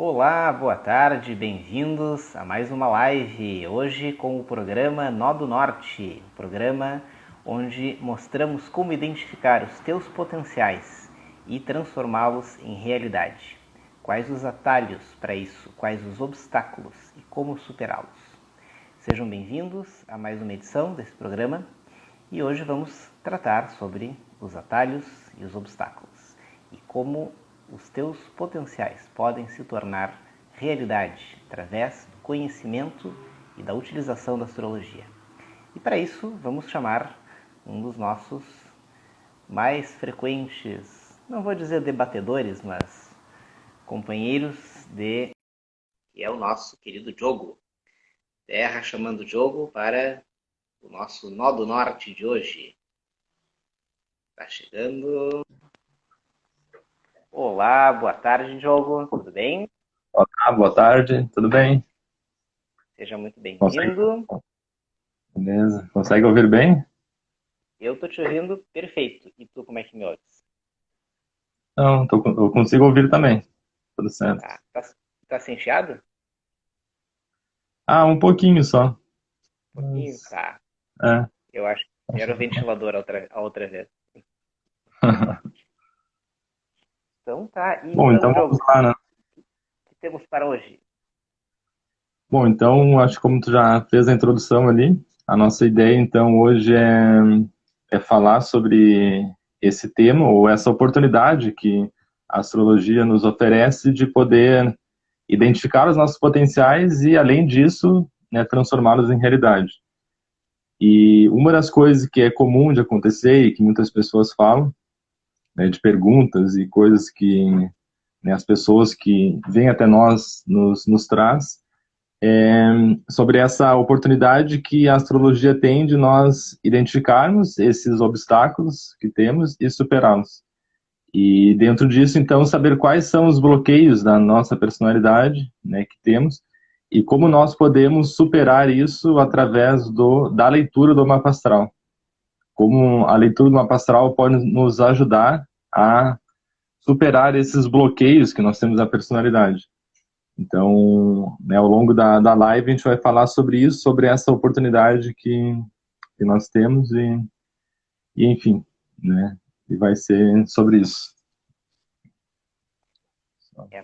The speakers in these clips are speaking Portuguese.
Olá, boa tarde, bem-vindos a mais uma live. Hoje com o programa Nó do Norte, um programa onde mostramos como identificar os teus potenciais e transformá-los em realidade. Quais os atalhos para isso, quais os obstáculos e como superá-los. Sejam bem-vindos a mais uma edição desse programa e hoje vamos tratar sobre os atalhos e os obstáculos e como os teus potenciais podem se tornar realidade através do conhecimento e da utilização da astrologia. E para isso vamos chamar um dos nossos mais frequentes, não vou dizer debatedores, mas companheiros de... que é o nosso querido Diogo. Terra chamando o Diogo para o nosso Nó do Norte de hoje. Está chegando. Olá, boa tarde, Diogo. Tudo bem? Olá, boa tarde, tudo bem? Seja muito Consegue, bem-vindo. beleza? Consegue ouvir bem? Eu tô te ouvindo perfeito. E tu, como é que me ouves? Não, eu consigo ouvir também, tudo certo. Tá sem chiado? Ah, um pouquinho só, Um pouquinho? mas, Tá. é, Eu acho que acho era o que não. ventilador a outra vez. Então tá. E Bom, então, então vamos Diogo, lá, né? o que temos para hoje? Bom, então, acho que como tu já fez a introdução ali, a nossa ideia, então, hoje é falar sobre esse tema, ou essa oportunidade que a astrologia nos oferece de poder identificar os nossos potenciais e, além disso, né, transformá-los em realidade. E uma das coisas que é comum de acontecer e que muitas pessoas falam, né, de perguntas e coisas que, né, as pessoas que vêm até nós nos traz, sobre essa oportunidade que a astrologia tem de nós identificarmos esses obstáculos que temos e superá-los. E dentro disso, então, saber quais são os bloqueios da nossa personalidade, né, que temos e como nós podemos superar isso através da leitura do mapa astral. Como a leitura do mapa astral pode nos ajudar a superar esses bloqueios que nós temos na personalidade. Então, né, ao longo da live, a gente vai falar sobre isso, sobre essa oportunidade que nós temos e enfim, né, e vai ser sobre isso.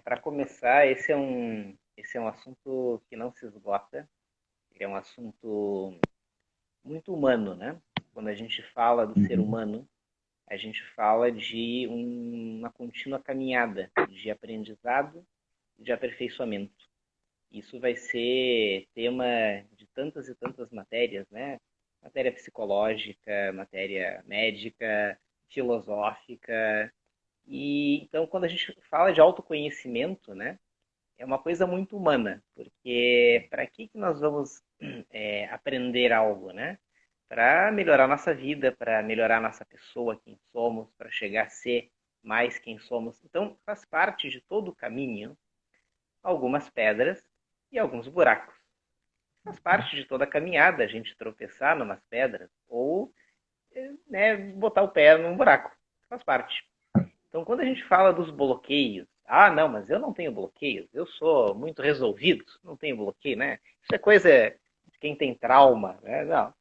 Para começar, esse é um assunto que não se esgota. Ele é um assunto muito humano, né? Quando a gente fala do ser Uhum. humano, a gente fala de uma contínua caminhada de aprendizado e de aperfeiçoamento. Isso vai ser tema de tantas e tantas matérias, né? Matéria psicológica, matéria médica, filosófica. E então, quando a gente fala de autoconhecimento, né, é uma coisa muito humana, porque para que nós vamos aprender algo, né? Para melhorar nossa vida, para melhorar nossa pessoa, quem somos, para chegar a ser mais quem somos. Então, faz parte de todo o caminho algumas pedras e alguns buracos. Faz parte de toda a caminhada a gente tropeçar numas pedras ou né, botar o pé num buraco. Faz parte. Então, quando a gente fala dos bloqueios, não, mas eu não tenho bloqueios, eu sou muito resolvido, não tenho bloqueio, né? Isso é coisa de quem tem trauma, né? Não.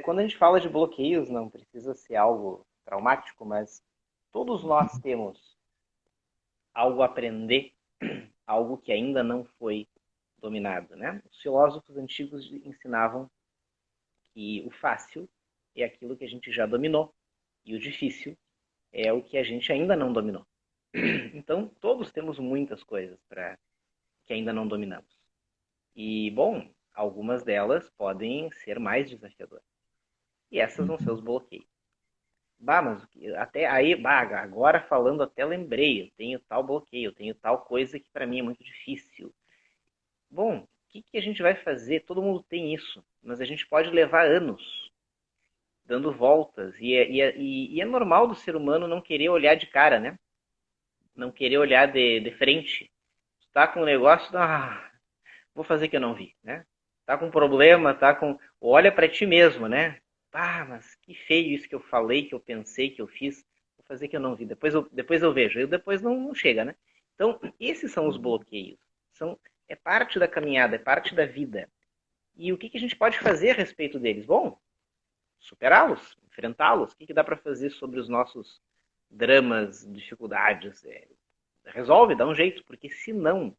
Quando a gente fala de bloqueios, não precisa ser algo traumático, mas todos nós temos algo a aprender, algo que ainda não foi dominado, né? Os filósofos antigos ensinavam que o fácil é aquilo que a gente já dominou e o difícil é o que a gente ainda não dominou. Então, todos temos muitas coisas que ainda não dominamos. E, bom, algumas delas podem ser mais desafiadoras. E essas vão ser os bloqueios. Mas até aí, agora falando até lembrei, eu tenho tal bloqueio, eu tenho tal coisa que para mim é muito difícil. Bom, o que a gente vai fazer? Todo mundo tem isso, mas a gente pode levar anos dando voltas. E é normal do ser humano não querer olhar de cara, né? Não querer olhar de frente. Tá com um negócio, vou fazer que eu não vi, né? Tá com um problema, tá com... Olha para ti mesmo, né? Mas que feio isso que eu falei, que eu pensei, que eu fiz. Vou fazer que eu não vi. Depois eu vejo. Eu depois não chega, né? Então, esses são os bloqueios. É parte da caminhada, é parte da vida. E o que a gente pode fazer a respeito deles? Bom, superá-los, enfrentá-los. O que dá para fazer sobre os nossos dramas, dificuldades? Resolve, dá um jeito, porque senão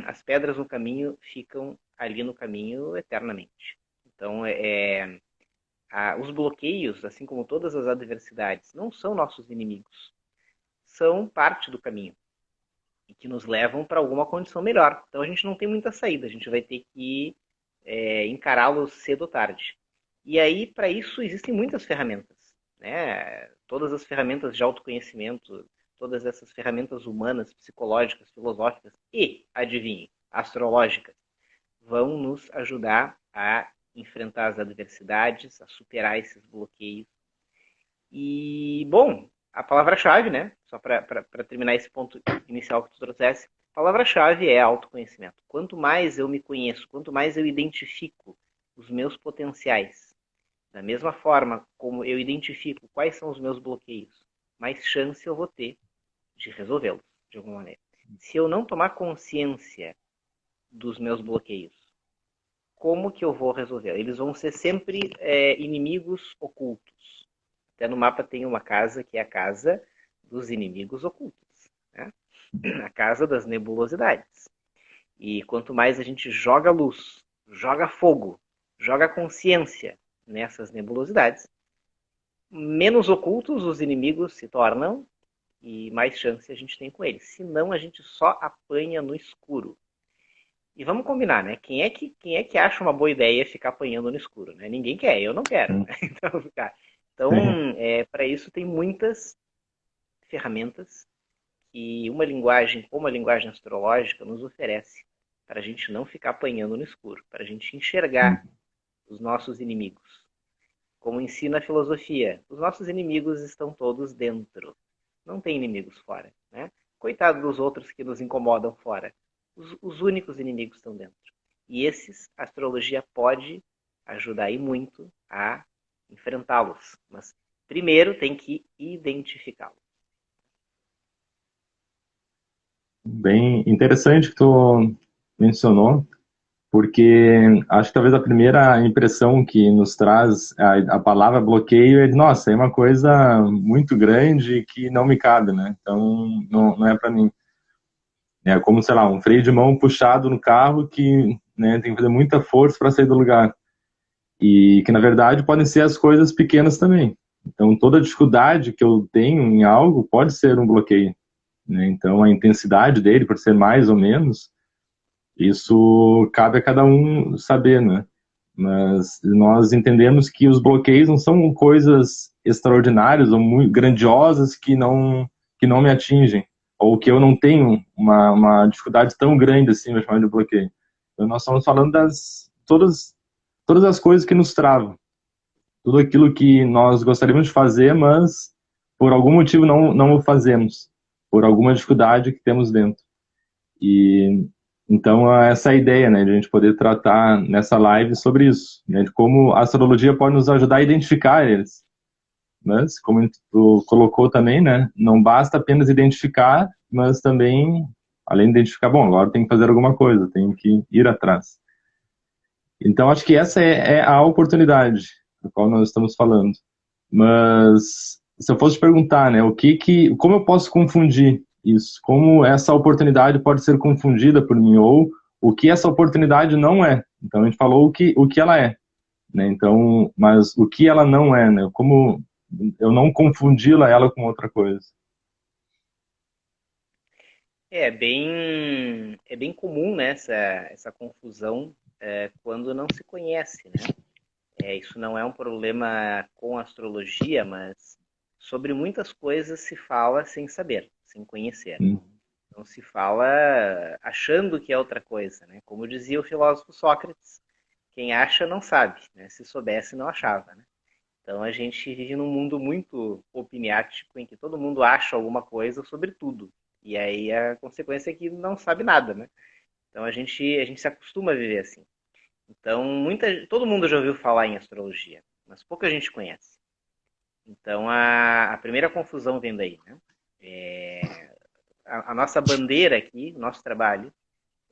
as pedras no caminho ficam ali no caminho eternamente. Então, os bloqueios, assim como todas as adversidades, não são nossos inimigos. São parte do caminho e que nos levam para alguma condição melhor. Então, a gente não tem muita saída. A gente vai ter que encará-los cedo ou tarde. E aí, para isso, existem muitas ferramentas. Né? Todas as ferramentas de autoconhecimento, todas essas ferramentas humanas, psicológicas, filosóficas e, adivinhe, astrológicas, vão nos ajudar a enfrentar as adversidades, a superar esses bloqueios. E, bom, a palavra-chave, né? Só para terminar esse ponto inicial que tu trouxesse, a palavra-chave é autoconhecimento. Quanto mais eu me conheço, quanto mais eu identifico os meus potenciais, da mesma forma como eu identifico quais são os meus bloqueios, mais chance eu vou ter de resolvê-los, de alguma maneira. Se eu não tomar consciência dos meus bloqueios, como que eu vou resolver? Eles vão ser sempre inimigos ocultos. Até no mapa tem uma casa que é a casa dos inimigos ocultos, né? A casa das nebulosidades. E quanto mais a gente joga luz, joga fogo, joga consciência nessas nebulosidades, menos ocultos os inimigos se tornam e mais chance a gente tem com eles. Senão a gente só apanha no escuro. E vamos combinar, né? Quem é que acha uma boa ideia ficar apanhando no escuro? Né? Ninguém quer, eu não quero. Né? Então, para isso tem muitas ferramentas que uma linguagem como a linguagem astrológica nos oferece para a gente não ficar apanhando no escuro, para a gente enxergar os nossos inimigos. Como ensina a filosofia, os nossos inimigos estão todos dentro. Não tem inimigos fora. Né? Coitado dos outros que nos incomodam fora. Os únicos inimigos estão dentro. E esses, a astrologia pode ajudar aí muito a enfrentá-los. Mas primeiro tem que identificá-los. Bem interessante que tu mencionou, porque acho que talvez a primeira impressão que nos traz a palavra bloqueio é de, nossa, é uma coisa muito grande que não me cabe, né? Então, não é para mim. É como, sei lá, um freio de mão puxado no carro que, né, tem que fazer muita força para sair do lugar. E que, na verdade, podem ser as coisas pequenas também. Então, toda dificuldade que eu tenho em algo pode ser um bloqueio. Né? Então, a intensidade dele, por ser mais ou menos, isso cabe a cada um saber, né? Mas nós entendemos que os bloqueios não são coisas extraordinárias ou muito grandiosas que não me atingem, ou que eu não tenho uma dificuldade tão grande assim, para chamar de bloqueio. Então, nós estamos falando todas as coisas que nos travam, tudo aquilo que nós gostaríamos de fazer, mas por algum motivo não o fazemos, por alguma dificuldade que temos dentro. E então essa é a ideia, né, de a gente poder tratar nessa live sobre isso, né, de como a astrologia pode nos ajudar a identificar eles. Mas, como tu colocou também, né, não basta apenas identificar, mas também, além de identificar, bom, agora tem que fazer alguma coisa, tem que ir atrás. Então, acho que essa é a oportunidade da qual nós estamos falando. Mas, se eu fosse perguntar, né, como eu posso confundir isso? Como essa oportunidade pode ser confundida por mim? Ou o que essa oportunidade não é? Então, a gente falou o que ela é, né? Então, mas o que ela não é, né? Como eu não confundi-la ela com outra coisa. É bem comum, né, essa confusão quando não se conhece, né? Isso não é um problema com a astrologia, mas sobre muitas coisas se fala sem saber, sem conhecer. Então se fala achando que é outra coisa, né? Como dizia o filósofo Sócrates, quem acha não sabe, né? Se soubesse não achava, né? Então a gente vive num mundo muito opiniático em que todo mundo acha alguma coisa sobre tudo. E aí a consequência é que não sabe nada, né? Então a gente se acostuma a viver assim. Então todo mundo já ouviu falar em astrologia, mas pouca gente conhece. Então a primeira confusão vem daí, né? a nossa bandeira aqui, o nosso trabalho,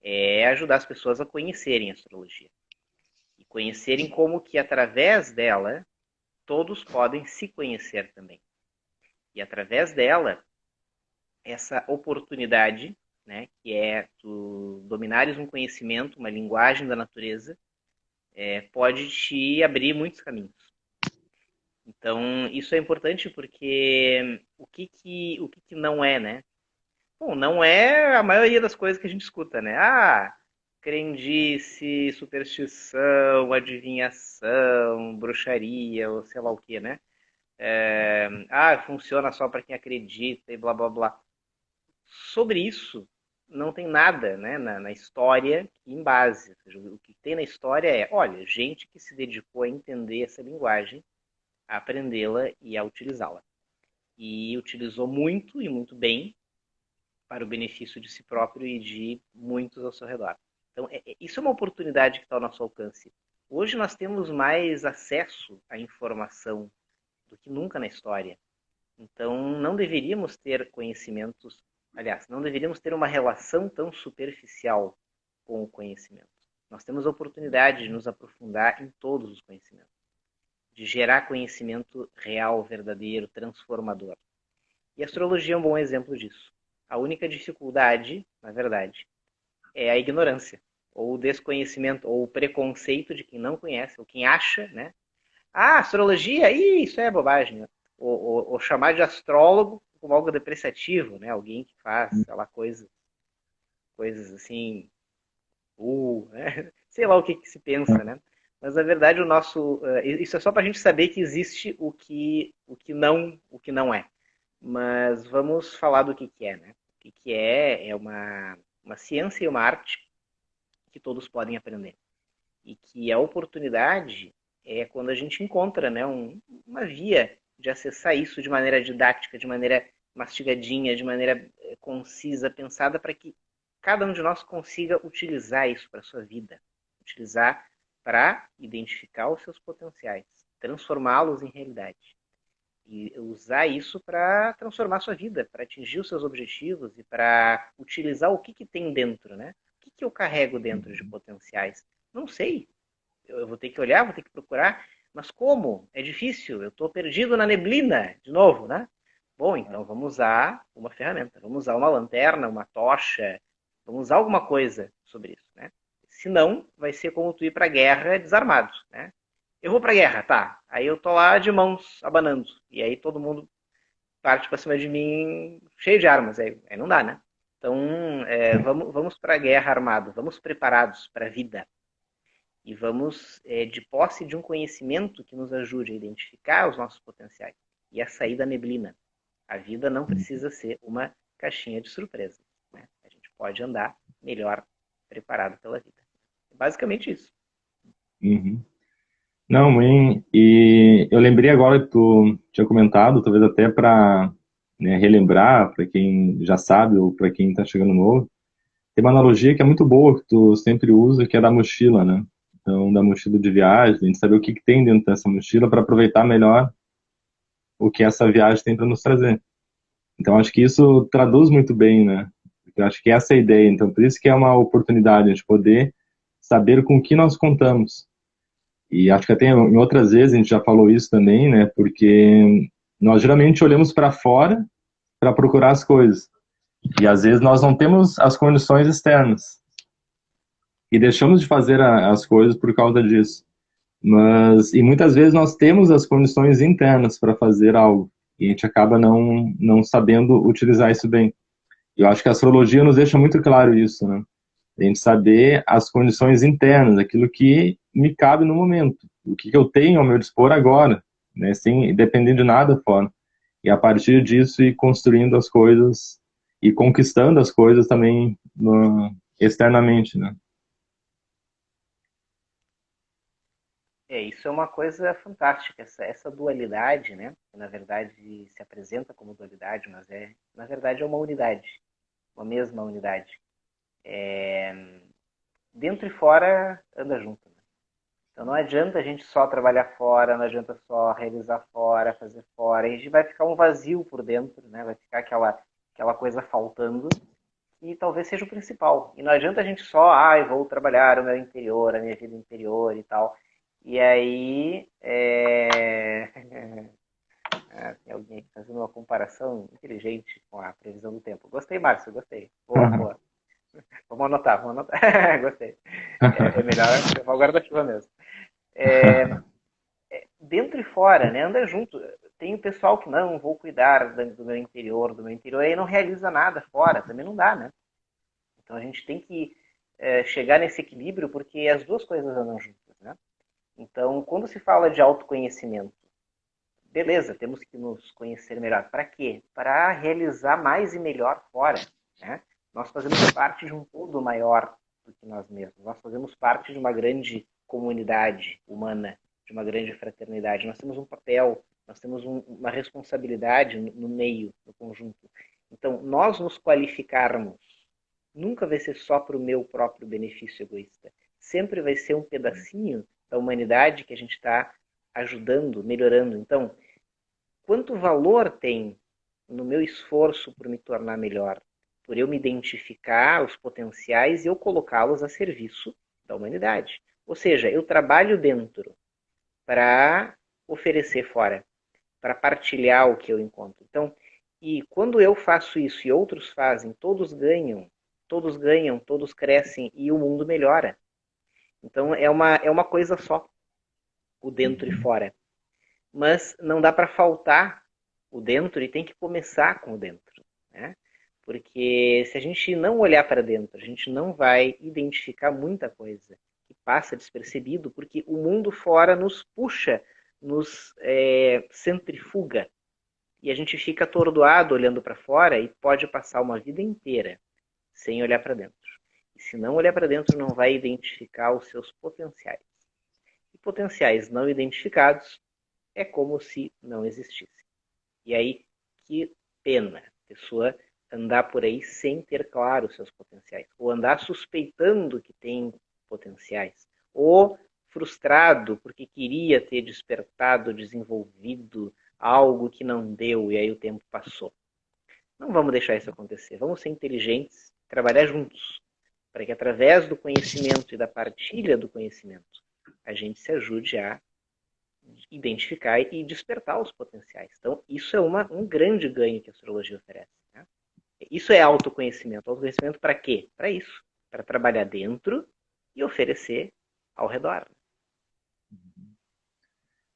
é ajudar as pessoas a conhecerem a astrologia. E conhecerem como que, através dela, todos podem se conhecer também. E, através dela, essa oportunidade, né, que é tu dominares um conhecimento, uma linguagem da natureza, pode te abrir muitos caminhos. Então, isso é importante porque o que não é, né? Bom, não é a maioria das coisas que a gente escuta, né? Ah, crendice, superstição, adivinhação, bruxaria, ou sei lá o que, né? Funciona só para quem acredita e blá blá blá. Sobre isso, não tem nada, né, na história que embase. Ou seja, o que tem na história é, olha, gente que se dedicou a entender essa linguagem, a aprendê-la e a utilizá-la. E utilizou muito e muito bem para o benefício de si próprio e de muitos ao seu redor. Então, isso é uma oportunidade que está ao nosso alcance. Hoje nós temos mais acesso à informação do que nunca na história. Então, não deveríamos ter conhecimentos, aliás, não deveríamos ter uma relação tão superficial com o conhecimento. Nós temos a oportunidade de nos aprofundar em todos os conhecimentos, de gerar conhecimento real, verdadeiro, transformador. E a astrologia é um bom exemplo disso. A única dificuldade, na verdade, é a ignorância, ou o desconhecimento, ou o preconceito de quem não conhece, ou quem acha, né? Ah, astrologia, isso é bobagem. Né? Ou chamar de astrólogo como algo depreciativo, né? Alguém que faz, sei lá, coisas assim, né? Sei lá o que se pensa, né? Mas na verdade isso é só para a gente saber que existe o que não é. Mas vamos falar do que é, né? O que é uma ciência e uma arte que todos podem aprender. E que a oportunidade é quando a gente encontra, né, uma via de acessar isso de maneira didática, de maneira mastigadinha, de maneira concisa, pensada para que cada um de nós consiga utilizar isso para a sua vida. Utilizar para identificar os seus potenciais, transformá-los em realidade. E usar isso para transformar a sua vida, para atingir os seus objetivos e para utilizar o que tem dentro, né? O que eu carrego dentro de potenciais? Não sei. Eu vou ter que olhar, vou ter que procurar. Mas como? É difícil. Eu estou perdido na neblina, de novo, né? Bom, então vamos usar uma ferramenta. Vamos usar uma lanterna, uma tocha. Vamos usar alguma coisa sobre isso, né? Senão, vai ser como tu ir para a guerra desarmado, né? Eu vou pra guerra, tá. Aí eu tô lá de mãos abanando. E aí todo mundo parte pra cima de mim cheio de armas. Aí não dá, né? Então, vamos pra guerra armado. Vamos preparados para a vida. E vamos de posse de um conhecimento que nos ajude a identificar os nossos potenciais e a sair da neblina. A vida não precisa ser uma caixinha de surpresa, né? A gente pode andar melhor preparado pela vida. É basicamente isso. Uhum. Não, mãe, e eu lembrei agora que tu tinha comentado, talvez até para relembrar, para quem já sabe ou para quem está chegando novo, tem uma analogia que é muito boa, que tu sempre usa, que é da mochila, né? Então, da mochila de viagem, a gente saber o que tem dentro dessa mochila para aproveitar melhor o que essa viagem tem para nos trazer. Então, acho que isso traduz muito bem, né? Eu acho que essa é a ideia. Então, por isso que é uma oportunidade de poder saber com o que nós contamos. E acho que até em outras vezes a gente já falou isso também, né? Porque nós geralmente olhamos para fora para procurar as coisas. E às vezes nós não temos as condições externas. E deixamos de fazer as coisas por causa disso. E muitas vezes nós temos as condições internas para fazer algo. E a gente acaba não sabendo utilizar isso bem. E eu acho que a astrologia nos deixa muito claro isso, né? A gente saber as condições internas, aquilo que me cabe no momento, o que eu tenho ao meu dispor agora, né? Sem depender de nada fora. E a partir disso ir construindo as coisas e conquistando as coisas também externamente, né? Isso é uma coisa fantástica, essa dualidade, né? Que na verdade se apresenta como dualidade, mas na verdade é uma unidade, uma mesma unidade. Dentro e fora anda junto. Né? Então não adianta a gente só trabalhar fora, não adianta só realizar fora, fazer fora. A gente vai ficar um vazio por dentro, né? Vai ficar aquela coisa faltando, e talvez seja o principal. E não adianta a gente só, eu vou trabalhar o meu interior, a minha vida interior e tal. E aí, tem alguém aqui fazendo uma comparação inteligente com a previsão do tempo. Gostei, Márcio, gostei. Boa, boa. Vamos anotar, vamos anotar. Gostei. É melhor levar o guarda-chuva mesmo. Dentro e fora, né? Anda junto. Tem o pessoal que não, vou cuidar do meu interior, e aí não realiza nada fora. Também não dá, né? Então a gente tem que chegar nesse equilíbrio porque as duas coisas andam juntas, né? Então, quando se fala de autoconhecimento, beleza, temos que nos conhecer melhor. Para quê? Para realizar mais e melhor fora, né? Nós fazemos parte de um todo maior do que nós mesmos. Nós fazemos parte de uma grande comunidade humana, de uma grande fraternidade. Nós temos um papel, nós temos uma responsabilidade no meio, no conjunto. Então, nós nos qualificarmos nunca vai ser só para o meu próprio benefício egoísta. Sempre vai ser um pedacinho da humanidade que a gente está ajudando, melhorando. Então, quanto valor tem no meu esforço por me tornar melhor? Por eu me identificar os potenciais e eu colocá-los a serviço da humanidade. Ou seja, eu trabalho dentro para oferecer fora, para partilhar o que eu encontro. Então, e quando eu faço isso e outros fazem, todos ganham, todos crescem e o mundo melhora. Então é uma coisa só, o dentro e fora. Mas não dá para faltar o dentro e tem que começar com o dentro, né? Porque se a gente não olhar para dentro, a gente não vai identificar muita coisa que passa despercebido, porque o mundo fora nos puxa, nos centrifuga. E a gente fica atordoado olhando para fora e pode passar uma vida inteira sem olhar para dentro. E se não olhar para dentro, não vai identificar os seus potenciais. E potenciais não identificados é como se não existissem. E aí, que pena a pessoa andar por aí sem ter claro os seus potenciais, ou andar suspeitando que tem potenciais, ou frustrado porque queria ter despertado, desenvolvido algo que não deu e aí o tempo passou. Não vamos deixar isso acontecer. Vamos ser inteligentes, trabalhar juntos, para que através do conhecimento e da partilha do conhecimento, a gente se ajude a identificar e despertar os potenciais. Então, isso é um grande ganho que a astrologia oferece. Né? Isso é autoconhecimento. Autoconhecimento para quê? Para isso. Para trabalhar dentro e oferecer ao redor.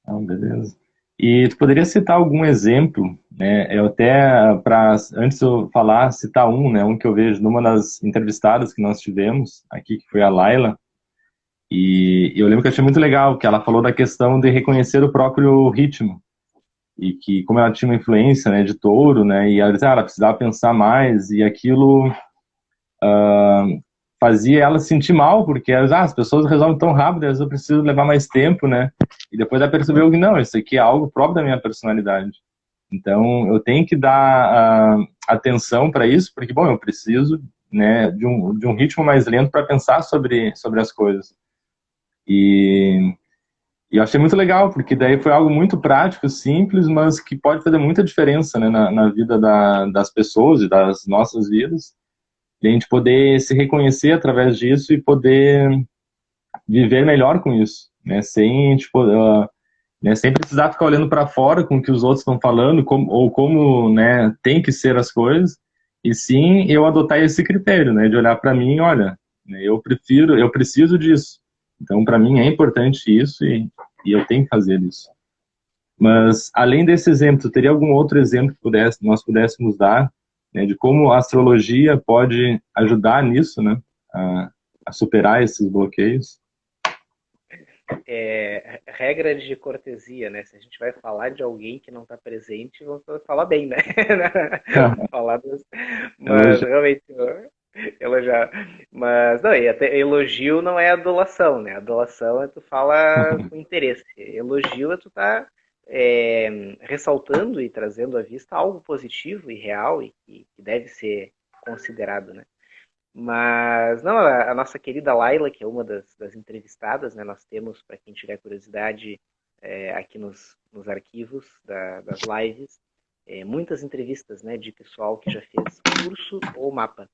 Beleza. E tu poderia citar algum exemplo, né? Eu até, antes de eu falar, citar né? Um que eu vejo numa das entrevistadas que nós tivemos aqui, que foi a Laila. E eu lembro que eu achei muito legal, que ela falou da questão de reconhecer o próprio ritmo. E que, como ela tinha uma influência, né, de touro, né? E ela dizia, ela precisava pensar mais, e aquilo fazia ela se sentir mal, porque as pessoas resolvem tão rápido, às vezes eu preciso levar mais tempo, né? E depois ela percebeu que não, isso aqui é algo próprio da minha personalidade. Então, eu tenho que dar atenção para isso, porque, bom, eu preciso, né, de um ritmo mais lento para pensar sobre as coisas. E eu achei muito legal, porque daí foi algo muito prático, simples, mas que pode fazer muita diferença, né, na vida das pessoas e das nossas vidas. E a gente poder se reconhecer através disso e poder viver melhor com isso, né, sem, tipo, né, sem precisar ficar olhando para fora com o que os outros estão falando, ou como, né, tem que ser as coisas, e sim eu adotar esse critério, né, de olhar para mim, olha, né, eu preciso disso. Então, para mim é importante isso e eu tenho que fazer isso. Mas, além desse exemplo, teria algum outro exemplo que nós pudéssemos dar, né, de como a astrologia pode ajudar nisso, né, a superar esses bloqueios? Regra de cortesia, né? Se a gente vai falar de alguém que não está presente, vamos falar bem, né? Falar dos... Mas realmente elogiar. Mas não, e até elogio não é adulação, né? Adulação é tu fala com interesse. Elogio é tu tá ressaltando e trazendo à vista algo positivo e real e que deve ser considerado, né? Mas, não, a nossa querida Laila, que é uma das entrevistadas, né, nós temos, para quem tiver curiosidade, aqui nos arquivos das lives, muitas entrevistas, né, de pessoal que já fez curso ou mapa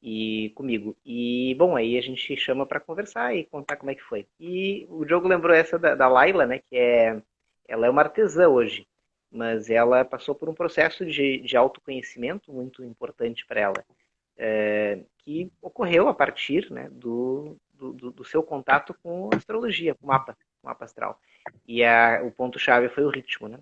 e comigo. E, bom, aí a gente chama para conversar e contar como é que foi. E o Diogo lembrou essa da Laila, né, ela é uma artesã hoje, mas ela passou por um processo de autoconhecimento muito importante para ela, que ocorreu a partir, né, do seu contato com a astrologia, com o mapa astral. E o ponto-chave foi o ritmo, né?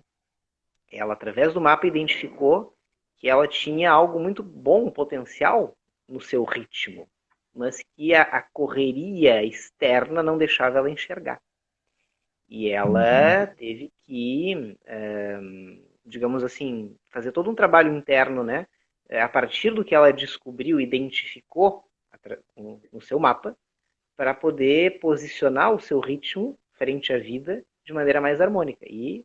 Ela, através do mapa, identificou que ela tinha algo muito bom, potencial, no seu ritmo, mas que a correria externa não deixava ela enxergar. E ela teve que, digamos assim, fazer todo um trabalho interno, né? A partir do que ela descobriu, identificou no seu mapa, para poder posicionar o seu ritmo frente à vida de maneira mais harmônica. E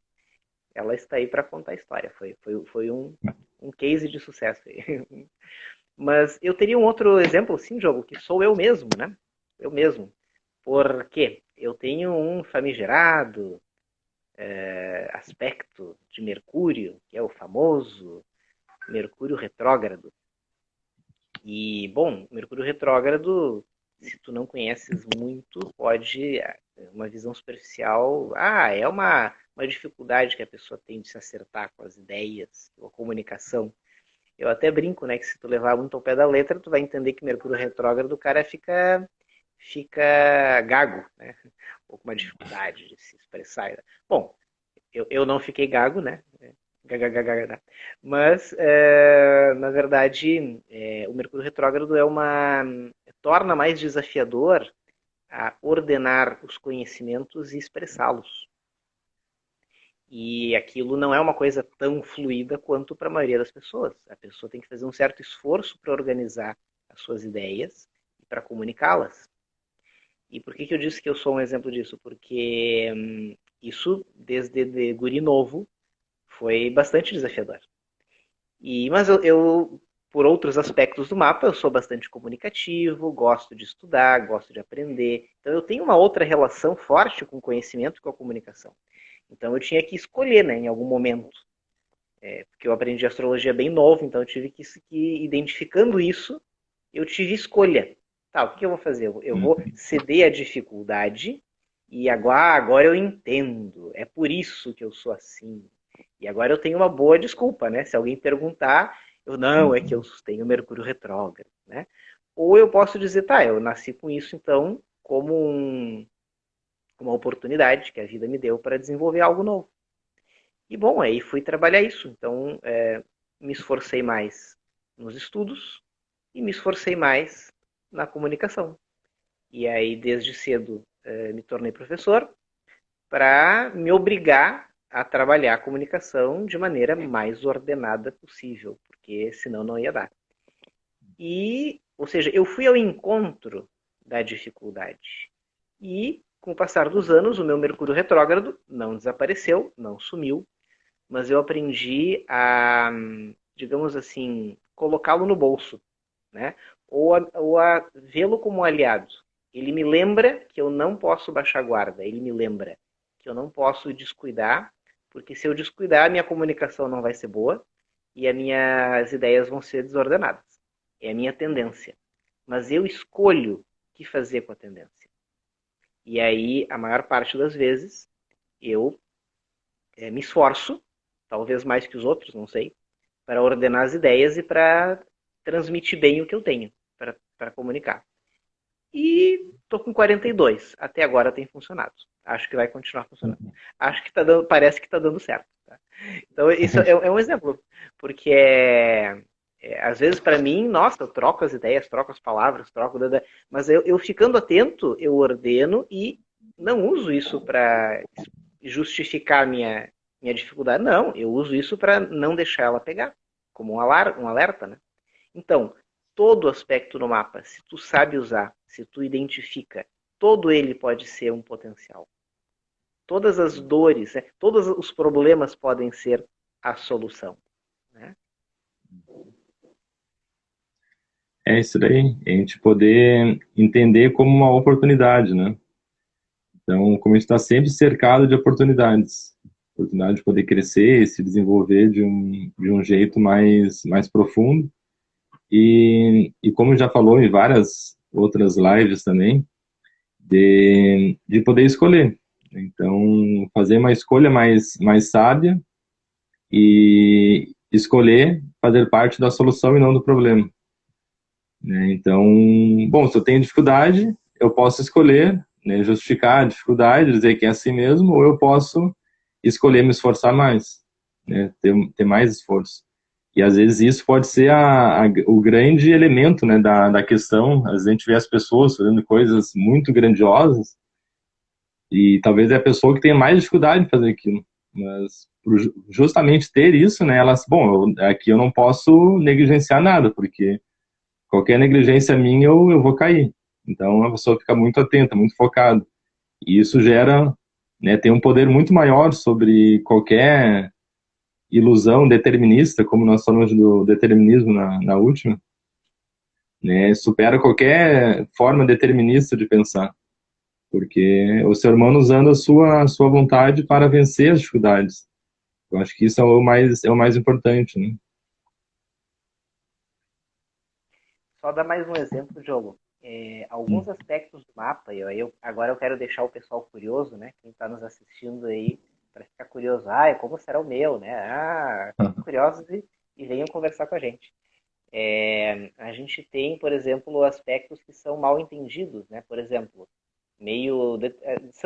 ela está aí para contar a história. Foi um case de sucesso. Mas eu teria um outro exemplo, sim, Diogo, que sou eu mesmo, né? Eu mesmo. Por quê? Eu tenho um famigerado aspecto de Mercúrio, que é o famoso Mercúrio retrógrado. E, bom, Mercúrio retrógrado, se tu não conheces muito, pode, uma visão superficial, é uma dificuldade que a pessoa tem de se acertar com as ideias, com a comunicação. Eu até brinco, né, que se tu levar muito ao pé da letra, tu vai entender que Mercúrio retrógrado, o cara fica gago, né? Ou com uma dificuldade de se expressar. Bom, eu não fiquei gago, né? Mas, na verdade, o Mercúrio retrógrado torna mais desafiador a ordenar os conhecimentos e expressá-los. E aquilo não é uma coisa tão fluida quanto para a maioria das pessoas. A pessoa tem que fazer um certo esforço para organizar as suas ideias e para comunicá-las. E por que eu disse que eu sou um exemplo disso? Porque isso, desde guri novo, foi bastante desafiador. Mas eu, por outros aspectos do mapa, eu sou bastante comunicativo, gosto de estudar, gosto de aprender. Então eu tenho uma outra relação forte com o conhecimento e com a comunicação. Então eu tinha que escolher, né, em algum momento. Porque eu aprendi astrologia bem novo, então eu tive que identificando isso, eu tive escolha. Tá, o que eu vou fazer? Eu vou ceder à dificuldade e agora eu entendo. É por isso que eu sou assim. E agora eu tenho uma boa desculpa, né? Se alguém perguntar, é que eu tenho Mercúrio retrógrado, né? Ou eu posso dizer, tá, eu nasci com isso, então, como uma oportunidade que a vida me deu para desenvolver algo novo. E, bom, aí fui trabalhar isso. Então, me esforcei mais nos estudos e me esforcei mais na comunicação. E aí, desde cedo, me tornei professor para me obrigar a trabalhar a comunicação de maneira mais ordenada possível, porque senão não ia dar. Ou seja, eu fui ao encontro da dificuldade. E, com o passar dos anos, o meu Mercúrio retrógrado não desapareceu, não sumiu, mas eu aprendi a, digamos assim, colocá-lo no bolso, né? Ou a vê-lo como um aliado. Ele me lembra que eu não posso baixar guarda, ele me lembra que eu não posso descuidar, porque se eu descuidar, a minha comunicação não vai ser boa e as minhas ideias vão ser desordenadas. É a minha tendência. Mas eu escolho o que fazer com a tendência. E aí, a maior parte das vezes, eu me esforço, talvez mais que os outros, não sei, para ordenar as ideias e para transmitir bem o que eu tenho, para comunicar. E estou com 42. Até agora tem funcionado. Acho que vai continuar funcionando. Acho que parece que está dando certo. Tá? Então, isso é um exemplo. Porque às vezes, para mim, nossa, eu troco as ideias, troco as palavras, mas eu ficando atento, eu ordeno e não uso isso para justificar minha dificuldade. Não, eu uso isso para não deixar ela pegar, como um alerta, né? Então, todo aspecto no mapa, se tu sabe usar, se tu identifica, todo ele pode ser um potencial. Todas as dores, né? Todos os problemas podem ser a solução. Né? É isso daí, a gente poder entender como uma oportunidade, né? Então, como a gente está sempre cercado de oportunidades. oportunidade de poder crescer, se desenvolver de um jeito mais profundo. E como já falou em várias outras lives também, de poder escolher. Então, fazer uma escolha mais sábia e escolher fazer parte da solução e não do problema, né? Então, bom, se eu tenho dificuldade, eu posso escolher, né, justificar a dificuldade, dizer que é assim mesmo, ou eu posso escolher me esforçar mais, né, ter mais esforço. E às vezes isso pode ser o grande elemento, né, da questão. Às vezes a gente vê as pessoas fazendo coisas muito grandiosas e talvez é a pessoa que tenha mais dificuldade de fazer aquilo. Mas por justamente ter isso, né, elas, bom, aqui eu não posso negligenciar nada, porque qualquer negligência minha eu vou cair. Então a pessoa fica muito atenta, muito focada. E isso gera, né, tem um poder muito maior sobre qualquer ilusão determinista, como nós falamos do determinismo na última, né, supera qualquer forma determinista de pensar. Porque o ser humano usando a sua vontade para vencer as dificuldades. Eu acho que isso é o mais importante, né? Só dar mais um exemplo, Diogo. Alguns aspectos do mapa, agora eu quero deixar o pessoal curioso, né? Quem está nos assistindo aí, para ficar curioso. Como será o meu, né? Fiquem curiosos e venham conversar com a gente. A gente tem, por exemplo, aspectos que são mal entendidos, né? Por exemplo,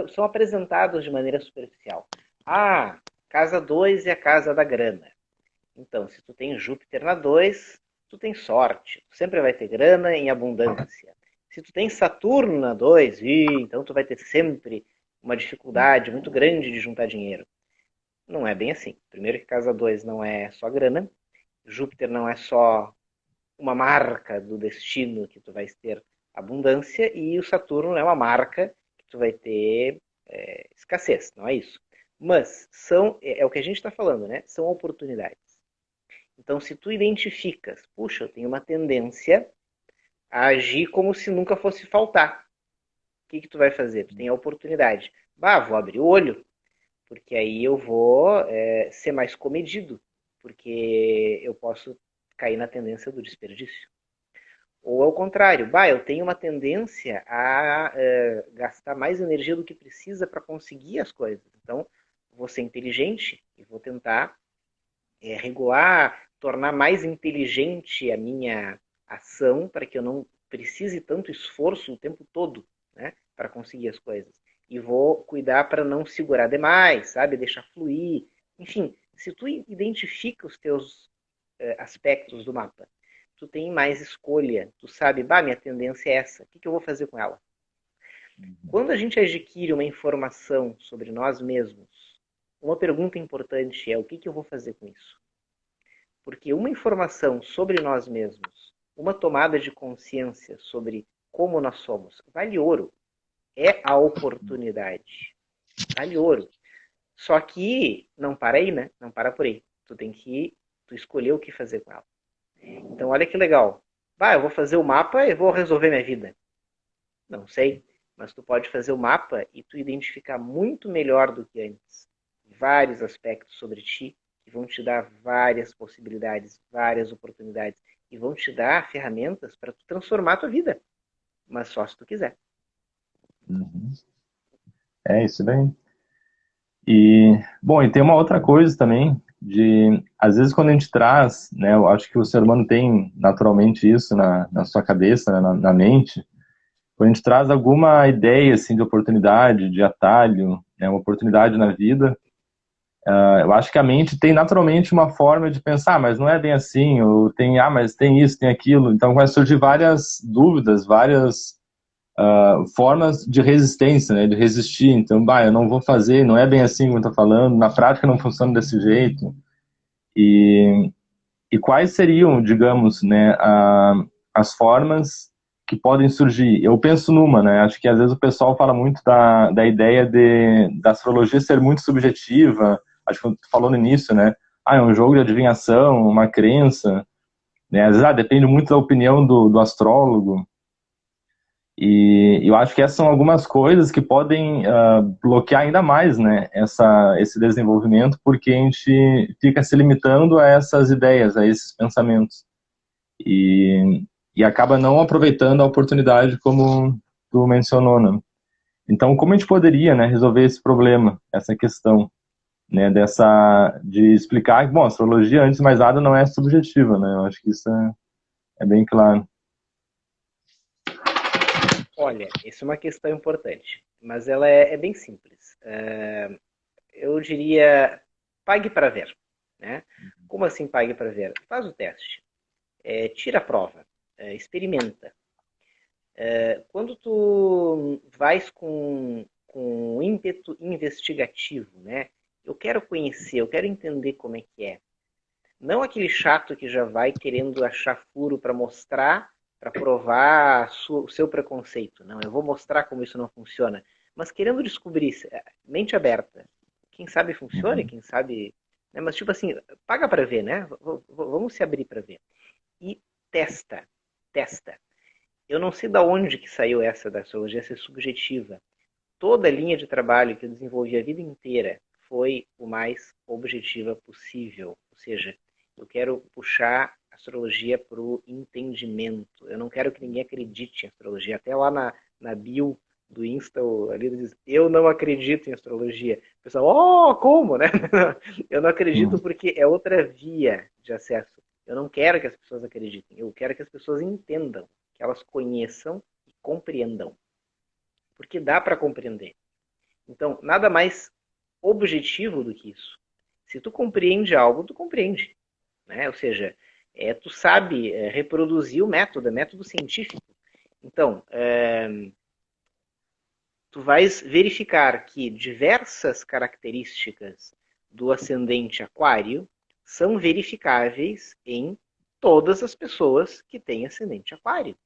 são apresentados de maneira superficial. Casa 2 é a casa da grana. Então, se tu tem Júpiter na 2, tu tem sorte. Tu sempre vai ter grana em abundância. Se tu tem Saturno na 2, então tu vai ter sempre uma dificuldade muito grande de juntar dinheiro. Não é bem assim. Primeiro que casa 2 não é só grana. Júpiter não é só uma marca do destino que tu vai ter abundância, e o Saturno é uma marca que tu vai ter escassez, não é isso. Mas é o que a gente está falando, né? São oportunidades. Então, se tu identificas, puxa, eu tenho uma tendência a agir como se nunca fosse faltar, o que tu vai fazer? Tu tem a oportunidade. Vou abrir o olho, porque aí eu vou ser mais comedido, porque eu posso cair na tendência do desperdício. Ou ao contrário, eu tenho uma tendência a gastar mais energia do que precisa para conseguir as coisas. Então, vou ser inteligente e vou tentar regular, tornar mais inteligente a minha ação para que eu não precise tanto esforço o tempo todo, né, para conseguir as coisas. E vou cuidar para não segurar demais, sabe? Deixar fluir. Enfim, se tu identifica os teus aspectos do mapa, tu tem mais escolha. Tu sabe, minha tendência é essa. O que eu vou fazer com ela? Quando a gente adquire uma informação sobre nós mesmos, uma pergunta importante é: o que eu vou fazer com isso? Porque uma informação sobre nós mesmos, uma tomada de consciência sobre como nós somos, vale ouro. É a oportunidade. Vale ouro. Só que não para aí, né? Não para por aí. Tu tem que escolher o que fazer com ela. Então, olha que legal. Eu vou fazer o mapa e vou resolver minha vida. Não sei, mas tu pode fazer o mapa e tu identificar muito melhor do que antes vários aspectos sobre ti que vão te dar várias possibilidades, várias oportunidades e vão te dar ferramentas para tu transformar a tua vida. Mas só se tu quiser. Uhum. É isso daí. E, bom, e tem uma outra coisa também, às vezes quando a gente traz, né, eu acho que o ser humano tem naturalmente isso na sua cabeça, né, na mente, quando a gente traz alguma ideia, assim, de oportunidade, de atalho, né, uma oportunidade na vida, eu acho que a mente tem naturalmente uma forma de pensar, mas não é bem assim, ou mas tem isso, tem aquilo, então vai surgir várias dúvidas, várias formas de resistência, né, de resistir. Então, eu não vou fazer, não é bem assim como eu estou falando, na prática não funciona desse jeito. E quais seriam, digamos, né, as formas que podem surgir? Eu penso numa, né, acho que às vezes o pessoal fala muito da ideia da astrologia ser muito subjetiva, acho que tu falou no início, né, é um jogo de adivinhação, uma crença, né, às vezes depende muito da opinião do astrólogo. E eu acho que essas são algumas coisas que podem bloquear ainda mais, né, esse desenvolvimento, porque a gente fica se limitando a essas ideias, a esses pensamentos. E, e acaba não aproveitando a oportunidade como tu mencionou, né? Então, como a gente poderia, né, resolver esse problema, essa questão, né, de explicar que, bom, a astrologia, antes de mais nada, não é subjetiva, né? Eu acho que isso é bem claro. Olha, isso é uma questão importante, mas ela é bem simples. Eu diria, pague para ver, né? Como assim pague para ver? Faz o teste, tira a prova, experimenta. Quando tu vais com um ímpeto investigativo, né? Eu quero conhecer, eu quero entender como é que é. Não aquele chato que já vai querendo achar furo para mostrar, para provar o seu preconceito. Não, eu vou mostrar como isso não funciona. Mas querendo descobrir, mente aberta. Quem sabe funciona, Uhum. quem sabe. Né? Mas, tipo assim, paga para ver, né? Vamos se abrir para ver. E testa. Testa. Eu não sei da onde que saiu essa da astrologia ser subjetiva. Toda a linha de trabalho que eu desenvolvi a vida inteira foi o mais objetiva possível. Ou seja, eu quero puxar a astrologia para o entendimento. Eu não quero que ninguém acredite em astrologia. Até lá na bio do Insta, ali diz, eu não acredito em astrologia. O pessoal, oh, como, né? Eu não acredito Uhum. porque é outra via de acesso. Eu não quero que as pessoas acreditem. Eu quero que as pessoas entendam, que elas conheçam e compreendam. Porque dá para compreender. Então, nada mais objetivo do que isso. Se tu compreende algo, tu compreende. Né? Ou seja, tu sabe reproduzir o método, é método científico. Então, tu vais verificar que diversas características do ascendente aquário são verificáveis em todas as pessoas que têm ascendente aquário.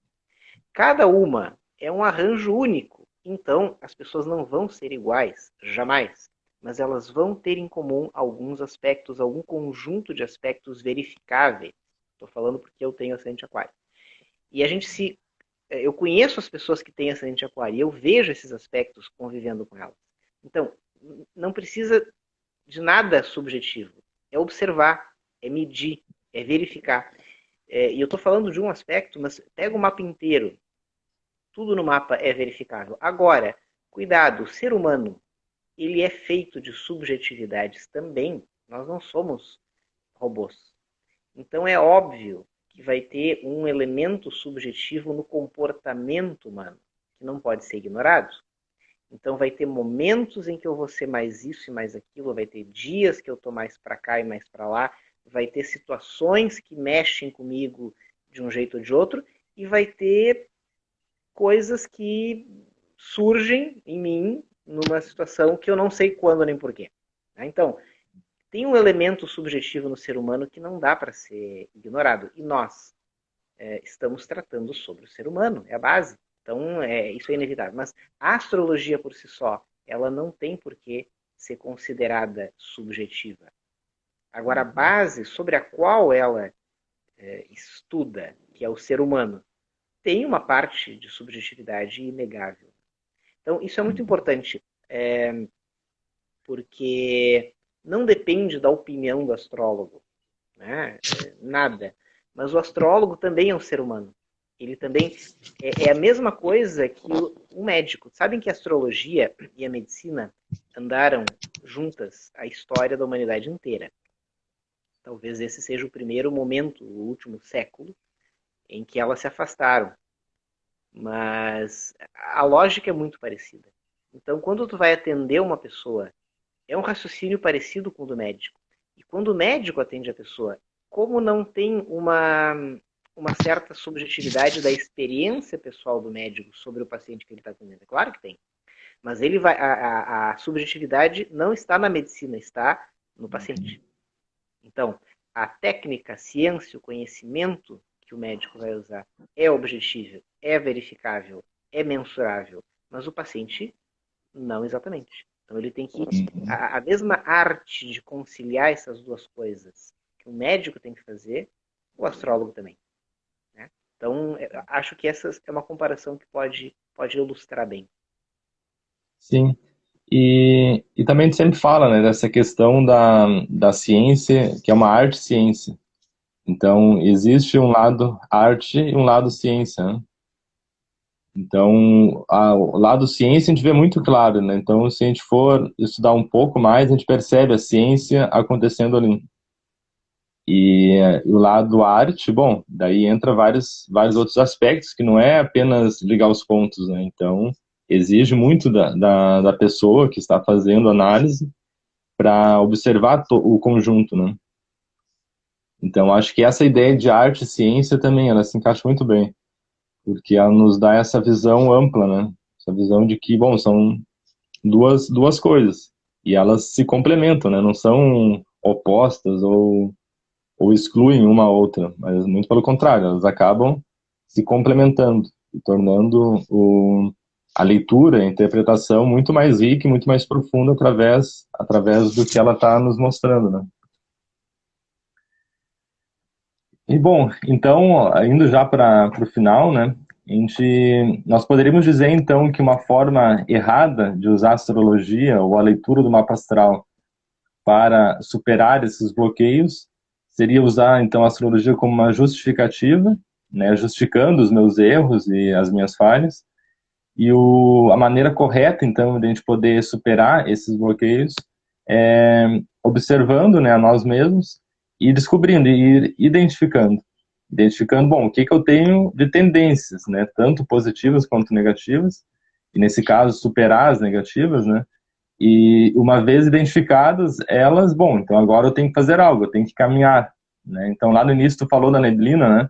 Cada uma é um arranjo único. Então, as pessoas não vão ser iguais, jamais. Mas elas vão ter em comum alguns aspectos, algum conjunto de aspectos verificáveis. Estou falando porque eu tenho ascendente aquário. E a gente se. Eu conheço as pessoas que têm ascendente aquário e eu vejo esses aspectos convivendo com elas. Então, não precisa de nada subjetivo. É observar, é medir, é verificar. E eu estou falando de um aspecto, mas pega o mapa inteiro. Tudo no mapa é verificável. Agora, cuidado, o ser humano, ele é feito de subjetividades também. Nós não somos robôs. Então é óbvio que vai ter um elemento subjetivo no comportamento humano, que não pode ser ignorado. Então vai ter momentos em que eu vou ser mais isso e mais aquilo, vai ter dias que eu estou mais para cá e mais para lá, vai ter situações que mexem comigo de um jeito ou de outro, e vai ter coisas que surgem em mim numa situação que eu não sei quando nem porquê. Então, tem um elemento subjetivo no ser humano que não dá para ser ignorado. E nós estamos tratando sobre o ser humano, é a base. Então, isso é inevitável. Mas a astrologia por si só, ela não tem por que ser considerada subjetiva. Agora, a base sobre a qual ela estuda, que é o ser humano, tem uma parte de subjetividade inegável. Então, isso é muito importante, porque não depende da opinião do astrólogo, né? Nada. Mas o astrólogo também é um ser humano. Ele também é a mesma coisa que o médico. Sabem que a astrologia e a medicina andaram juntas a história da humanidade inteira. Talvez esse seja o primeiro momento, o último século, em que elas se afastaram. Mas a lógica é muito parecida. Então, quando tu vai atender uma pessoa, é um raciocínio parecido com o do médico. E quando o médico atende a pessoa, como não tem uma certa subjetividade da experiência pessoal do médico sobre o paciente que ele está atendendo? É claro que tem. Mas ele vai, a subjetividade não está na medicina, está no paciente. Então, a técnica, a ciência, o conhecimento que o médico vai usar é objetível, é verificável, é mensurável, mas o paciente não exatamente. Então ele tem que a mesma arte de conciliar essas duas coisas que o médico tem que fazer, o astrólogo também. Né? Então acho que essa é uma comparação que pode pode ilustrar bem. Sim. E também a gente sempre fala, né, dessa questão da ciência, que é uma arte-ciência. Então, existe um lado arte e um lado ciência, né? Então, o lado ciência a gente vê muito claro, né? Então, se a gente for estudar um pouco mais, a gente percebe a ciência acontecendo ali. E o lado arte, bom, daí entra vários outros aspectos que não é apenas ligar os pontos, né? Então, exige muito da pessoa que está fazendo análise para observar o conjunto, né? Então, acho que essa ideia de arte e ciência também, ela se encaixa muito bem, porque ela nos dá essa visão ampla, né? Essa visão de que, bom, são duas coisas, e elas se complementam, né? Não são opostas ou excluem uma a outra, mas muito pelo contrário, elas acabam se complementando e tornando a leitura, a interpretação muito mais rica e muito mais profunda através do que ela está nos mostrando, né? E bom, então, indo já para o final, né? Nós poderíamos dizer então que uma forma errada de usar a astrologia ou a leitura do mapa astral para superar esses bloqueios seria usar então a astrologia como uma justificativa, né, justificando os meus erros e as minhas falhas. A maneira correta então de a gente poder superar esses bloqueios é observando, né, a nós mesmos e descobrindo e identificando, bom, o que que eu tenho de tendências, né, tanto positivas quanto negativas, e nesse caso superar as negativas, né, e uma vez identificadas elas, bom, então agora eu tenho que fazer algo, eu tenho que caminhar, né? Então lá no início tu falou da neblina, né?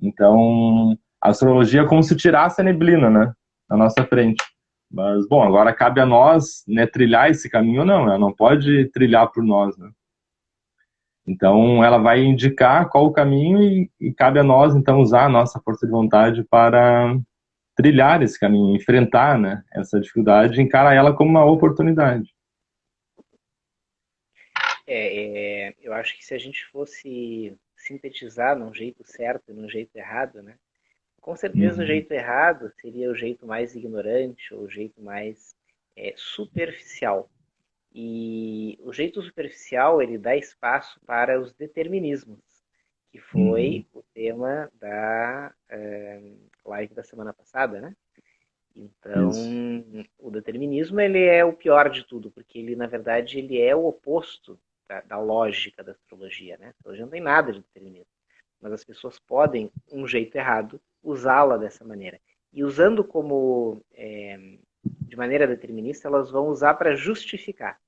Então a astrologia é como se tirasse a neblina, né? Na nossa frente. Mas, bom, agora cabe a nós, né, trilhar esse caminho ou não, ela não pode trilhar por nós, né? Então ela vai indicar qual o caminho e cabe a nós, então, usar a nossa força de vontade para trilhar esse caminho, enfrentar, né, essa dificuldade e encarar ela como uma oportunidade. Eu acho que se a gente fosse sintetizar num jeito certo e num jeito errado, né? Com certeza o Uhum. jeito errado seria o jeito mais ignorante ou o jeito mais superficial. E o jeito superficial ele dá espaço para os determinismos, que Uhum. foi o tema da live da semana passada, né? Então, Isso. o determinismo ele é o pior de tudo, porque ele na verdade ele é o oposto da lógica da astrologia, né? A astrologia não tem nada de determinismo, mas as pessoas podem, um jeito errado, usá-la dessa maneira. E usando como de maneira determinista, elas vão usar para justificar.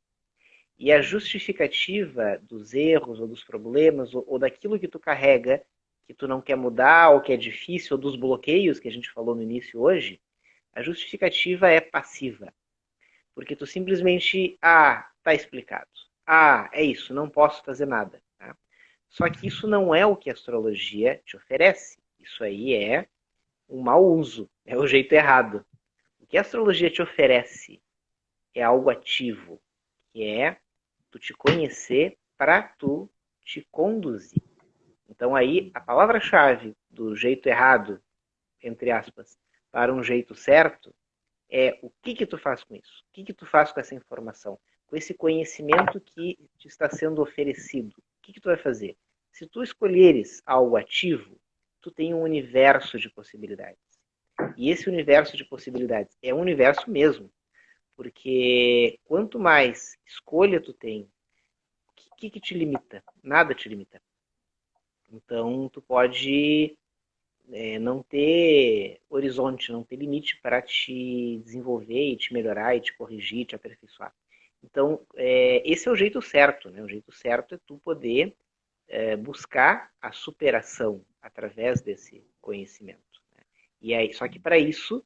E a justificativa dos erros ou dos problemas ou daquilo que tu carrega, que tu não quer mudar ou que é difícil, ou dos bloqueios que a gente falou no início hoje, a justificativa é passiva. Porque tu simplesmente, tá explicado. É isso, não posso fazer nada. Tá? Só que isso não é o que a astrologia te oferece. Isso aí é um mau uso, é o jeito errado. O que a astrologia te oferece é algo ativo, que é tu te conhecer para tu te conduzir. Então aí a palavra-chave do jeito errado, entre aspas, para um jeito certo, é o que tu faz com isso? O que tu faz com essa informação? Com esse conhecimento que te está sendo oferecido? O que tu vai fazer? Se tu escolheres algo ativo, tu tem um universo de possibilidades. E esse universo de possibilidades é um universo mesmo. Porque quanto mais escolha tu tem, o que te limita? Nada te limita. Então, tu pode não ter horizonte, não ter limite para te desenvolver e te melhorar e te corrigir, te aperfeiçoar. Então, esse é o jeito certo, né? O jeito certo é tu poder buscar a superação através desse conhecimento. Né? E aí, só que para isso,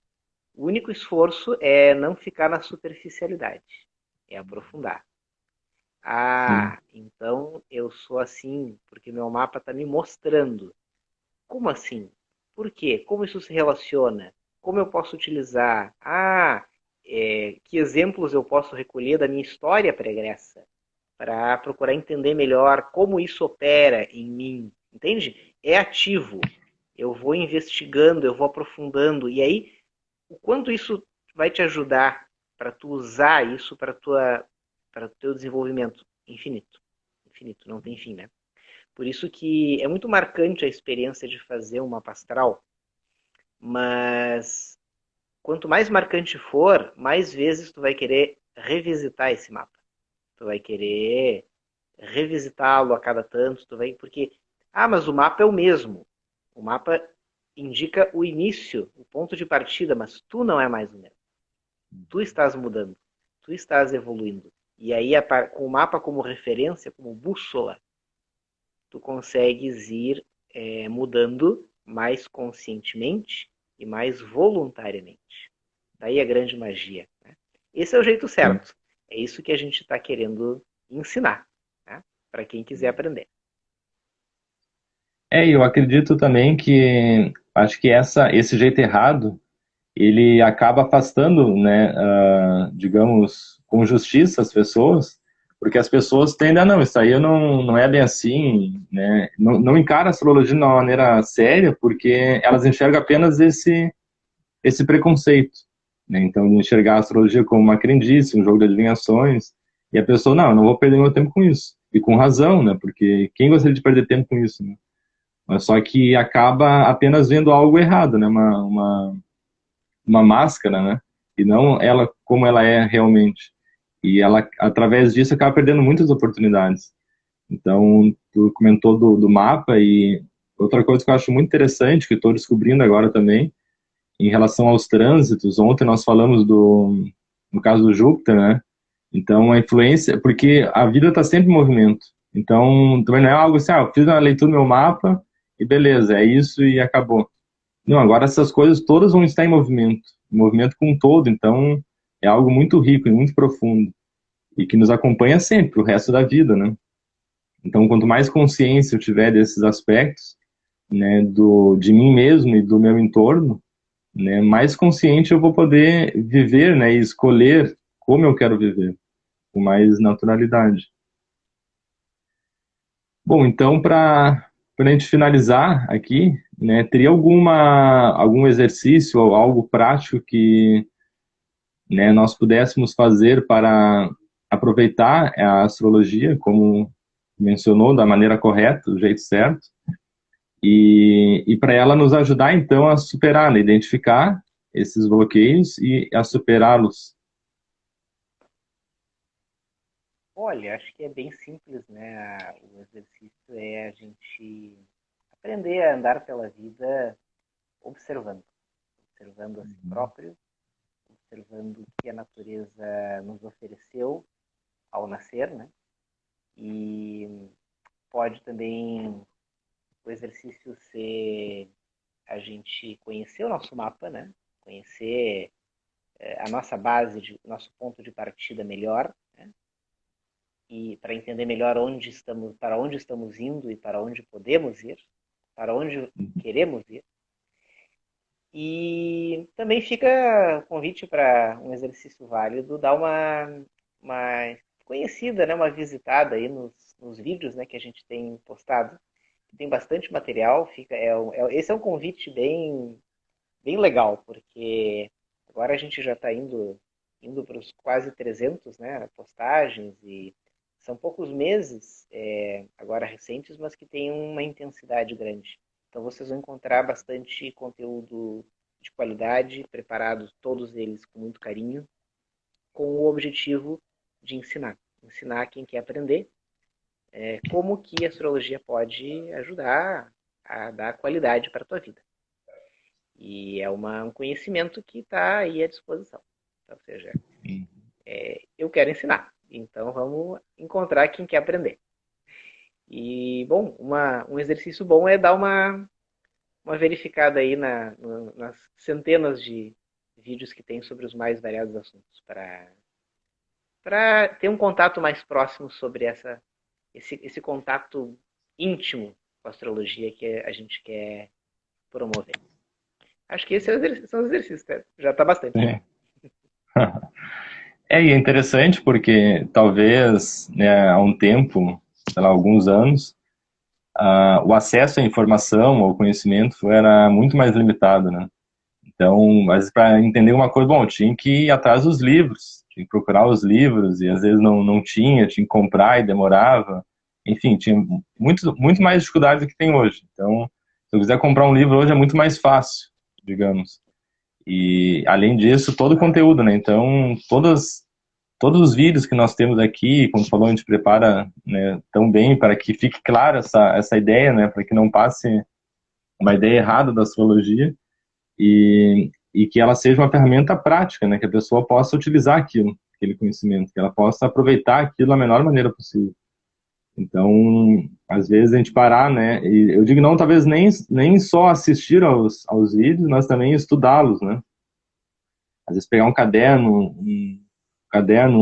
o único esforço é não ficar na superficialidade, é aprofundar. Sim. Então eu sou assim porque meu mapa está me mostrando. Como assim? Por quê? Como isso se relaciona? Como eu posso utilizar? Que exemplos eu posso recolher da minha história pregressa para procurar entender melhor como isso opera em mim? Entende? É ativo. Eu vou investigando, eu vou aprofundando e aí o quanto isso vai te ajudar para tu usar isso para o teu desenvolvimento infinito. Infinito, não tem fim, né? Por isso que é muito marcante a experiência de fazer um mapa astral, mas quanto mais marcante for, mais vezes tu vai querer revisitar esse mapa. Tu vai querer revisitá-lo a cada tanto, porque mas o mapa é o mesmo. O mapa indica o início, o ponto de partida, mas tu não é mais o mesmo. Tu estás mudando, tu estás evoluindo. E aí, com o mapa como referência, como bússola, tu consegues ir mudando mais conscientemente e mais voluntariamente. Daí a grande magia. Né? Esse é o jeito certo. É isso que a gente está querendo ensinar, né? Para quem quiser aprender. Eu acredito também que acho que esse jeito errado ele acaba afastando, né, digamos, com justiça as pessoas, porque as pessoas tendem a não, isso aí não é bem assim, né, não encara a astrologia de uma maneira séria, porque elas enxergam apenas esse preconceito, né, então de enxergar a astrologia como uma crendice, um jogo de adivinhações, e a pessoa, não, eu não vou perder meu tempo com isso, e com razão, né, porque quem gostaria de perder tempo com isso, né? Mas só que acaba apenas vendo algo errado, né? Uma máscara, né? E não ela como ela é realmente. E ela, através disso, acaba perdendo muitas oportunidades. Então, tu comentou do mapa e outra coisa que eu acho muito interessante, que estou descobrindo agora também, em relação aos trânsitos, ontem nós falamos no caso do Júpiter, né? Então, a influência, porque a vida está sempre em movimento. Então, também não é algo assim, eu fiz uma leitura do meu mapa e beleza, é isso e acabou. Não, agora essas coisas todas vão estar em movimento com um todo, então é algo muito rico e muito profundo e que nos acompanha sempre, o resto da vida, né? Então, quanto mais consciência eu tiver desses aspectos, né, de mim mesmo e do meu entorno, né, mais consciente eu vou poder viver, né, e escolher como eu quero viver, com mais naturalidade. Bom, então, para a gente finalizar aqui, né, teria algum exercício ou algo prático que, né, nós pudéssemos fazer para aproveitar a astrologia, como mencionou, da maneira correta, do jeito certo, e para ela nos ajudar, então, a superar, né, identificar esses bloqueios e a superá-los. Olha, acho que é bem simples, né? O exercício é a gente aprender a andar pela vida observando. Observando a si próprio, observando o que a natureza nos ofereceu ao nascer, né? E pode também o exercício ser a gente conhecer o nosso mapa, né? Conhecer a nossa base, nosso ponto de partida melhor, né? E para entender melhor para onde estamos indo e para onde podemos ir, para onde queremos ir. E também fica o convite para um exercício válido, dar uma conhecida, né, uma visitada aí nos vídeos, né, que a gente tem postado. Tem bastante material, esse é um convite bem legal, porque agora a gente já está indo para os quase 300, né, postagens, e são poucos meses, agora recentes, mas que tem uma intensidade grande. Então vocês vão encontrar bastante conteúdo de qualidade, preparados todos eles com muito carinho, com o objetivo de ensinar. Ensinar quem quer aprender como que a astrologia pode ajudar a dar qualidade para a tua vida. E é um conhecimento que está aí à disposição. Ou seja, eu quero ensinar. Então vamos encontrar quem quer aprender. E, bom, um exercício bom é dar uma verificada aí nas centenas de vídeos que tem sobre os mais variados assuntos, para ter um contato mais próximo sobre esse contato íntimo com a astrologia que a gente quer promover. Acho que esses são os exercícios, né? Já está bastante. É. E é interessante porque talvez, né, há um tempo, sei lá, alguns anos, o acesso à informação, ao conhecimento era muito mais limitado, né? Então, mas para entender uma coisa, bom, tinha que ir atrás dos livros, tinha que procurar os livros, e às vezes não tinha, tinha que comprar e demorava. Enfim, tinha muito mais dificuldade do que tem hoje. Então, se eu quiser comprar um livro hoje é muito mais fácil, digamos. E, além disso, todo o conteúdo, né? Então, todos os vídeos que nós temos aqui, como tu falou, a gente prepara, né, tão bem para que fique clara essa ideia, né? Para que não passe uma ideia errada da astrologia e que ela seja uma ferramenta prática, né? Que a pessoa possa utilizar aquele conhecimento, que ela possa aproveitar aquilo da melhor maneira possível. Então, às vezes a gente parar, né? E eu digo não, talvez nem só assistir aos vídeos, mas também estudá-los, né? Às vezes pegar um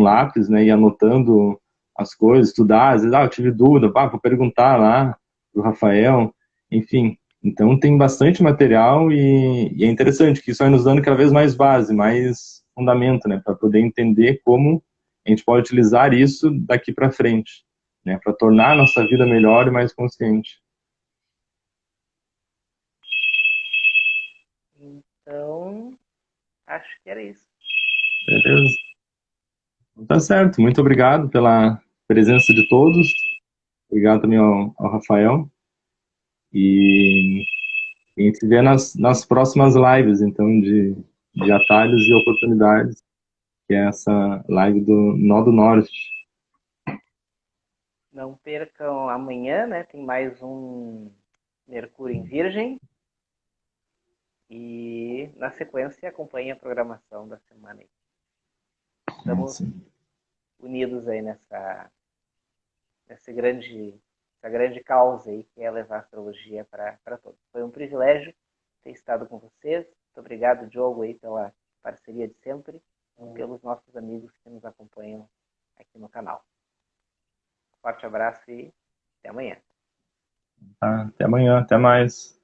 lápis, né? E ir anotando as coisas, estudar. Às vezes, eu tive dúvida, vou perguntar lá pro Rafael. Enfim, então tem bastante material e é interessante que isso vai nos dando cada vez mais base, mais fundamento, né? Para poder entender como a gente pode utilizar isso daqui para frente, né? Para tornar a nossa vida melhor e mais consciente. Então, acho que era isso. Beleza? Então, tá certo. Muito obrigado pela presença de todos. Obrigado também ao Rafael. E a gente se vê nas próximas lives, então, de atalhos e oportunidades, que é essa live do Nó do Norte. Não percam amanhã, né? Tem mais um Mercúrio em Virgem. E na sequência acompanhe a programação da semana aí. Estamos unidos aí essa grande causa aí que é levar a astrologia para todos. Foi um privilégio ter estado com vocês. Muito obrigado, Diogo, aí pela parceria de sempre e pelos nossos amigos que nos acompanham aqui no canal. Forte abraço e até amanhã. Tá, até amanhã, até mais.